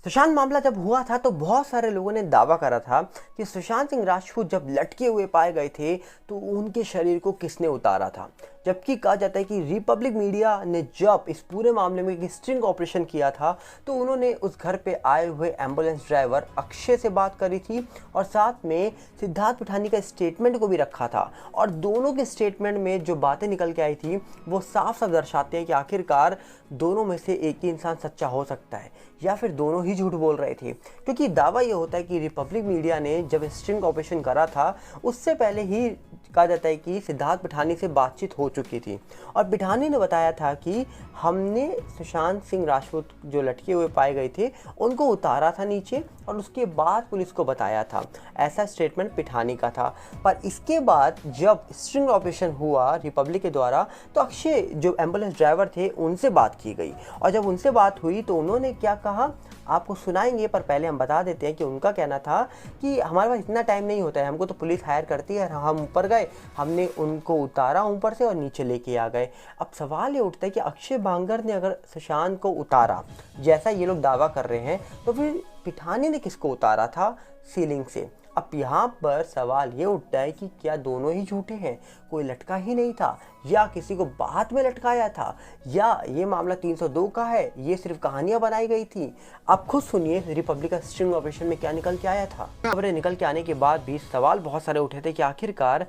सुशांत मामला जब हुआ था तो बहुत सारे लोगों ने दावा करा था कि सुशांत सिंह राजपूत जब लटके हुए पाए गए थे तो उनके शरीर को किसने उतारा था। जबकि कहा जाता है कि रिपब्लिक मीडिया ने जब इस पूरे मामले में एक स्ट्रिंग ऑपरेशन किया था तो उन्होंने उस घर पे आए हुए एम्बुलेंस ड्राइवर अक्षय से बात करी थी और साथ में सिद्धार्थ पिठानी का स्टेटमेंट को भी रखा था। और दोनों के स्टेटमेंट में जो बातें निकल के आई थी वो साफ साफ दर्शाते हैं कि आखिरकार दोनों में से एक ही इंसान सच्चा हो सकता है या फिर दोनों ही झूठ बोल रहे थे। क्योंकि दावा ये होता है कि रिपब्लिक मीडिया ने जब स्ट्रिंग ऑपरेशन करा था उससे पहले ही कहा जाता है कि सिद्धार्थ पिठानी से बातचीत हो चुकी थी और पिठानी ने बताया था कि हमने सुशांत सिंह राजपूत जो लटके हुए पाए गए थे उनको उतारा था नीचे और उसके बाद पुलिस को बताया था। ऐसा स्टेटमेंट पिठानी का था। पर इसके बाद जब स्ट्रिंग ऑपरेशन हुआ रिपब्लिक के द्वारा तो अक्षय जो एम्बुलेंस ड्राइवर थे उनसे बात की गई और जब उनसे बात हुई तो उन्होंने क्या कहा आपको सुनाएंगे, पर पहले हम बता देते हैं कि उनका कहना था कि हमारे पास इतना टाइम नहीं होता है, हमको तो पुलिस हायर करती है, हम ऊपर गए, हमने उनको उतारा ऊपर से और नीचे लेके आ गए। अब सवाल ये उठता है कि अक्षय बांगर ने अगर सुशांत को उतारा जैसा ये लोग दावा कर रहे हैं तो फिर पिठानी ने किसको उतारा था सीलिंग से। अब यहाँ पर सवाल ये उठता है कि क्या दोनों ही झूठे हैं, कोई लटका ही नहीं था या किसी को बाद में लटकाया था या ये मामला 302 का है, ये सिर्फ कहानियां बनाई गई थी। आप खुद सुनिए रिपब्लिक का स्ट्रिंग ऑपरेशन में क्या निकल के आया था। खबरें निकल के आने के बाद भी सवाल बहुत सारे उठे थे कि आखिरकार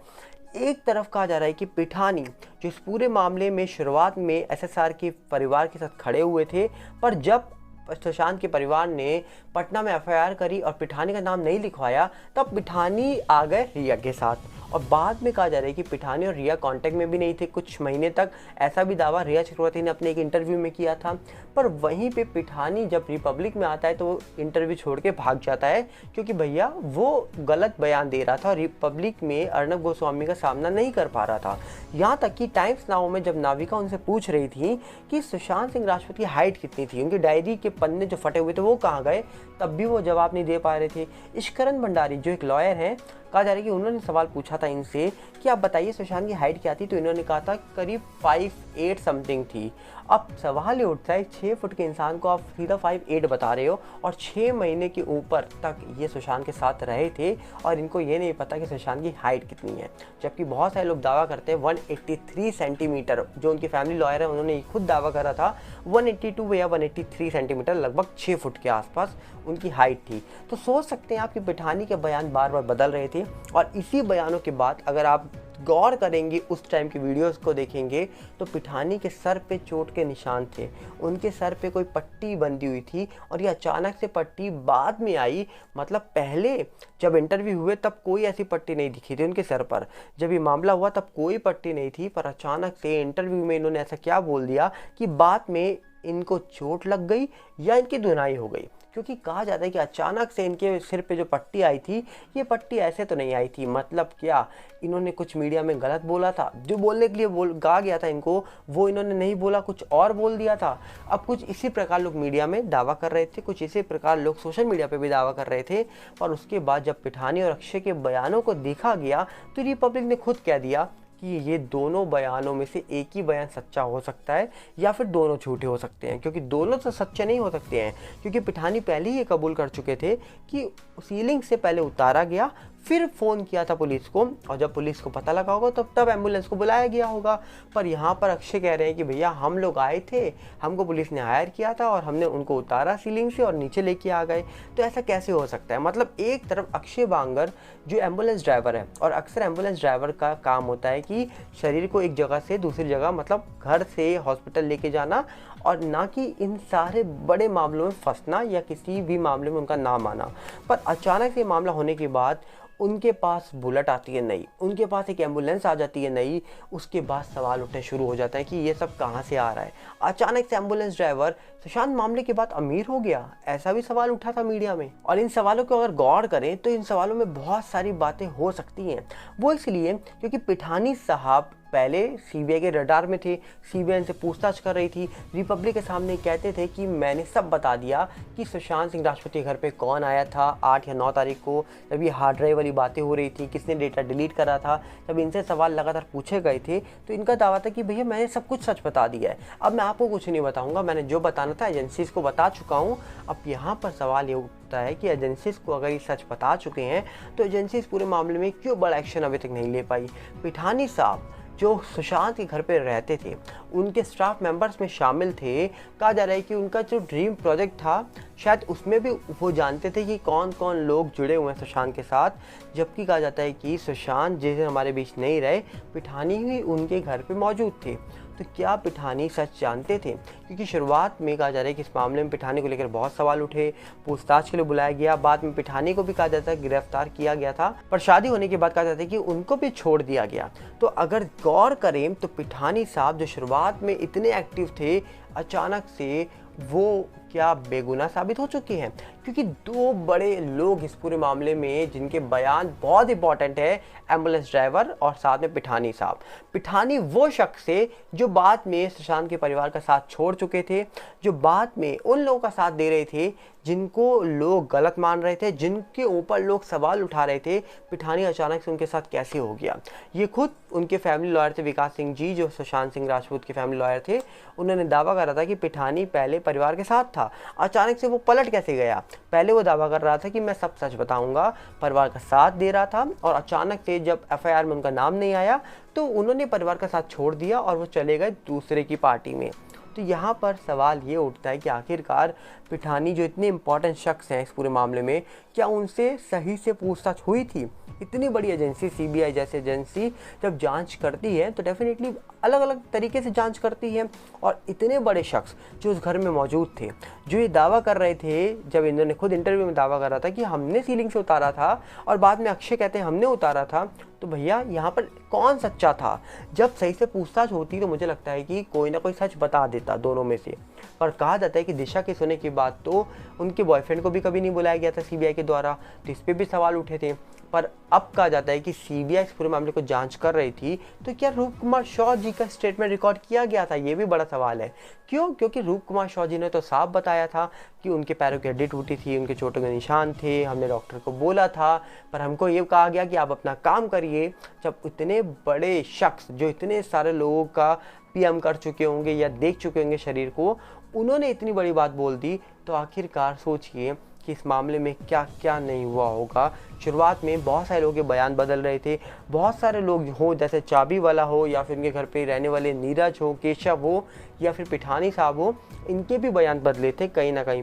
एक तरफ कहा जा रहा है कि पिठानी जो इस पूरे मामले में शुरुआत में एसएसआर के परिवार के साथ खड़े हुए थे, पर जब सुशांत के परिवार ने पटना में एफआईआर करी और पिठानी का नाम नहीं लिखवाया तब पिठानी आ गए रिया के साथ। और बाद में कहा जा रहा है कि पिठानी और रिया कांटेक्ट में भी नहीं थे कुछ महीने तक। ऐसा भी दावा रिया चक्रवर्ती ने अपने एक इंटरव्यू में किया था। पर वहीं पे पिठानी जब रिपब्लिक में आता है तो वो इंटरव्यू छोड़ के भाग जाता है क्योंकि भैया वो गलत बयान दे रहा था और रिपब्लिक में अर्नब गोस्वामी का सामना नहीं कर पा रहा था। यहाँ तक कि टाइम्स नाउ में जब नाविका उनसे पूछ रही थी कि सुशांत सिंह राजपूत की हाइट कितनी थी, उनकी डायरी के पन्ने जो फटे हुए थे वो कहाँ गए, तब भी वो जवाब नहीं दे पा रहे थे। इश्करण भंडारी जो एक लॉयर हैं, कहा जा रहा है कि उन्होंने सवाल पूछा था इनसे कि आप बताइए सुशांत की हाइट क्या थी, तो इन्होंने कहा था करीब 5'8" समथिंग थी। अब सवाल ये उठता है 6 फुट के इंसान को आप सीधा 5'8" बता रहे हो और 6 महीने के ऊपर तक ये सुशांत के साथ रहे थे और इनको ये नहीं पता कि सुशांत की हाइट कितनी है। जबकि बहुत सारे लोग दावा करते हैं 183 सेंटीमीटर, जो उनकी फैमिली लॉयर है उन्होंने खुद दावा करा था 182 या 183 सेंटीमीटर, लगभग 6 फुट के आसपास उनकी हाइट थी। तो सोच सकते हैं आप कि पिठानी के बयान बार बार बदल रहे थे और इसी बयानों के बाद अगर आप गौर करेंगे उस टाइम की वीडियोस को देखेंगे तो पिठानी के सर पे चोट के निशान थे, उनके सर पे कोई पट्टी बंधी हुई थी और ये अचानक से पट्टी बाद में आई। मतलब पहले जब इंटरव्यू हुए तब कोई ऐसी पट्टी नहीं दिखी थी उनके सर पर, जब ये मामला हुआ तब कोई पट्टी नहीं थी, पर अचानक से इंटरव्यू में इन्होंने ऐसा क्या बोल दिया कि बाद में इनको चोट लग गई या इनकी धुनाई हो गई। क्योंकि कहा जाता है कि अचानक से इनके सिर पे जो पट्टी आई थी ये पट्टी ऐसे तो नहीं आई थी। मतलब क्या इन्होंने कुछ मीडिया में गलत बोला था, जो बोलने के लिए कहा गया था इनको वो इन्होंने नहीं बोला, कुछ और बोल दिया था। अब कुछ इसी प्रकार लोग मीडिया में दावा कर रहे थे, कुछ इसी प्रकार लोग सोशल मीडिया पे भी दावा कर रहे थे। पर उसके बाद जब पिठानी और अक्षय के बयानों को देखा गया तो रिपब्लिक ने खुद कह दिया कि ये दोनों बयानों में से एक ही बयान सच्चा हो सकता है या फिर दोनों झूठे हो सकते हैं, क्योंकि दोनों तो सच्चे नहीं हो सकते हैं। क्योंकि पिठानी पहले ही ये कबूल कर चुके थे कि सीलिंग से पहले उतारा गया, फिर फ़ोन किया था पुलिस को और जब पुलिस को पता लगा होगा तब एम्बुलेंस को बुलाया गया होगा। पर यहाँ पर अक्षय कह रहे हैं कि भैया हम लोग आए थे, हमको पुलिस ने हायर किया था और हमने उनको उतारा सीलिंग से और नीचे लेके आ गए। तो ऐसा कैसे हो सकता है? मतलब एक तरफ अक्षय बांगर जो एम्बुलेंस ड्राइवर है और अक्सर एम्बुलेंस ड्राइवर का काम होता है कि शरीर को एक जगह से दूसरी जगह, मतलब घर से हॉस्पिटल लेके जाना, और ना कि इन सारे बड़े मामलों में फंसना या किसी भी मामले में उनका नाम आना। पर अचानक से मामला होने के बाद उनके पास बुलेट आती है नई, उनके पास एक एम्बुलेंस आ जाती है नई, उसके बाद सवाल उठने शुरू हो जाता है कि ये सब कहाँ से आ रहा है। अचानक से एम्बुलेंस ड्राइवर सुशांत मामले के बाद अमीर हो गया, ऐसा भी सवाल उठा था मीडिया में। और इन सवालों को अगर गौर करें तो इन सवालों में बहुत सारी बातें हो सकती हैं। वो इसलिए क्योंकि पिठानी साहब पहले सीबीआई के रडार में थे, सीबीआई से पूछताछ कर रही थी, रिपब्लिक के सामने कहते थे कि मैंने सब बता दिया कि सुशांत सिंह राजपूत के घर पे कौन आया था 8 या 9 तारीख को, जब ये हार्ड ड्राइव वाली बातें हो रही थी, किसने डेटा डिलीट करा था। जब इनसे सवाल लगातार पूछे गए थे तो इनका दावा था कि भैया मैंने सब कुछ सच बता दिया है, अब मैं आपको कुछ नहीं बताऊंगा, मैंने जो बताना था एजेंसीज को बता चुका हूँ। अब यहाँ पर सवाल ये उठता है कि एजेंसीज को अगर ये सच बता चुके हैं तो एजेंसीज पूरे मामले में क्यों बड़ा एक्शन अभी तक नहीं ले पाई। पिठानी साहब जो सुशांत के घर पे रहते थे, उनके स्टाफ मेंबर्स में शामिल थे। कहा जा रहा है कि उनका जो ड्रीम प्रोजेक्ट था शायद उसमें भी वो जानते थे कि कौन कौन लोग जुड़े हुए हैं सुशांत के साथ, जबकि कहा जाता है कि सुशांत जिस दिन हमारे बीच नहीं रहे, पिठानी ही उनके घर पे मौजूद थे। तो क्या पिठानी सच जानते थे? क्योंकि शुरुआत में कहा जा रहा है कि इस मामले में पिठानी को लेकर बहुत सवाल उठे, पूछताछ के लिए बुलाया गया, बाद में पिठानी को भी कहा जाता है गिरफ्तार किया गया था, पर शादी होने के बाद कहा जाता है कि उनको भी छोड़ दिया गया। तो अगर गौर करें तो पिठानी साहब जो शुरुआत में इतने एक्टिव थे, अचानक से वो क्या बेगुनाह साबित हो चुके हैं? क्योंकि दो बड़े लोग इस पूरे मामले में जिनके बयान बहुत इंपॉर्टेंट है, एम्बुलेंस ड्राइवर और साथ में पिठानी साहब। पिठानी वो शख्स है जो बाद में सुशांत के परिवार का साथ छोड़ चुके थे, जो बाद में उन लोगों का साथ दे रहे थे जिनको लोग गलत मान रहे थे, जिनके ऊपर लोग सवाल उठा रहे थे। पिठानी अचानक से उनके साथ कैसे हो गया? ये खुद उनके फैमिली लॉयर थे, विकास सिंह जी, जो सुशांत सिंह राजपूत के फैमिली लॉयर थे। उन्होंने दावा करा था कि पिठानी पहले परिवार के साथ था, अचानक से वो पलट कैसे गया? पहले वो दावा कर रहा था कि मैं सब सच बताऊंगा, परिवार का साथ दे रहा था, और अचानक से जब एफआईआर में उनका नाम नहीं आया तो उन्होंने परिवार का साथ छोड़ दिया और वो चले गए दूसरे की पार्टी में। तो यहाँ पर सवाल ये उठता है कि आखिरकार पिठानी जो इतने इंपॉर्टेंट शख्स हैं इस पूरे मामले में, क्या उनसे सही से पूछताछ हुई थी? इतनी बड़ी एजेंसी सीबीआई जैसी एजेंसी जब जांच करती है तो डेफिनेटली अलग अलग तरीके से जांच करती है, और इतने बड़े शख्स जो उस घर में मौजूद थे, जो ये दावा कर रहे थे, जब इन्होंने खुद इंटरव्यू में दावा कर रहा था कि हमने सीलिंग से उतारा था, और बाद में अक्षय कहते हैं हमने उतारा था, तो भैया यहाँ पर कौन सच्चा था? जब सही से पूछताछ होती तो मुझे लगता है कि कोई ना कोई सच बता देता दोनों में से। पर कहा जाता है कि दिशा के सोने के बाद तो उनके बॉयफ्रेंड को भी कभी नहीं बुलाया गया था सीबीआई के द्वारा, तो इस पर भी सवाल उठे थे। पर अब कहा जाता है कि सीबीआई इस पूरे मामले को जांच कर रही थी, तो क्या रूप कुमार शॉ जी का स्टेटमेंट रिकॉर्ड किया गया था? ये भी बड़ा सवाल है। क्यों? क्योंकि रूप कुमार शॉ जी ने तो साफ बताया था कि उनके पैरों की हड्डी टूटी थी, उनके चोटों के निशान थे, हमने डॉक्टर को बोला था, पर हमको ये कहा गया कि आप अपना काम करिए। जब इतने बड़े शख्स जो इतने सारे लोगों का पीएम कर चुके होंगे या देख चुके होंगे शरीर को, उन्होंने इतनी बड़ी बात बोल दी, तो आखिरकार सोचिए कि इस मामले में क्या क्या नहीं हुआ होगा। शुरुआत में बहुत सारे लोगों के बयान बदल रहे थे, बहुत सारे लोग हो, जैसे चाबी वाला हो, या फिर उनके घर पे रहने वाले नीरज हो, केशव हो, या फिर पिठानी साहब हो, इनके भी बयान बदले थे कहीं ना कहीं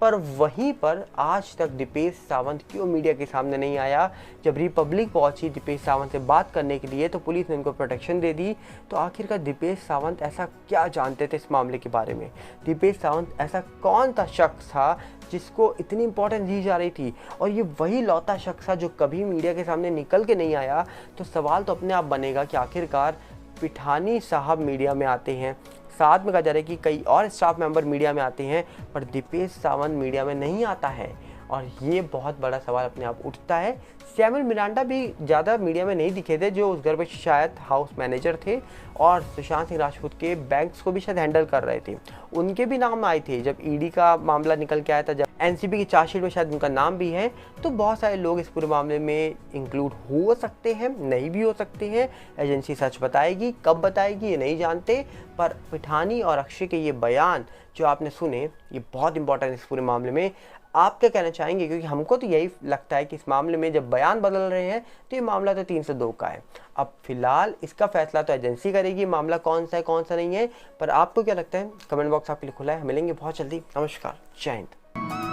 पर वहीं पर आज तक दीपेश सावंत क्यों मीडिया के सामने नहीं आया? जब रिपब्लिक पहुंची दीपेश सावंत से बात करने के लिए तो पुलिस ने उनको प्रोटेक्शन दे दी। तो आखिरकार दीपेश सावंत ऐसा क्या जानते थे इस मामले के बारे में? दीपेश सावंत ऐसा कौन सा शख्स था जिसको इतनी इंपॉर्टेंस दी जा रही थी? और ये वही लौता शख्स था जो कभी मीडिया के सामने निकल के नहीं आया। तो सवाल तो अपने आप बनेगा कि आखिरकार पिठानी साहब मीडिया में आते हैं, साथ में कहा जा रहा है कि कई और स्टाफ मेंबर मीडिया में आते हैं, पर दीपेश सावंत मीडिया में नहीं आता है, और ये बहुत बड़ा सवाल अपने आप उठता है। सैमुअल मिरांडा भी ज़्यादा मीडिया में नहीं दिखे थे, जो उस घर पे शायद हाउस मैनेजर थे और सुशांत सिंह राजपूत के बैंक्स को भी शायद हैंडल कर रहे थे, उनके भी नाम आए थे जब ईडी का मामला निकल के आया था, जब एनसीबी की चार्जशीट में शायद उनका नाम भी है। तो बहुत सारे लोग इस पूरे मामले में इंक्लूड हो सकते हैं, नहीं भी हो सकते हैं। एजेंसी सच बताएगी, कब बताएगी ये नहीं जानते, पर पिठानी और अक्षय के ये बयान जो आपने सुने ये बहुत इंपॉर्टेंट है इस पूरे मामले में। आप क्या कहना चाहेंगे? क्योंकि हमको तो यही लगता है कि इस मामले में जब बयान बदल रहे हैं तो ये मामला तो 302 का है। अब फिलहाल इसका फैसला तो एजेंसी करेगी, मामला कौन सा है कौन सा नहीं है। पर आपको क्या लगता है? कमेंट बॉक्स आपके लिए खुला है, मिलेंगे बहुत जल्दी। नमस्कार, जय हिंद।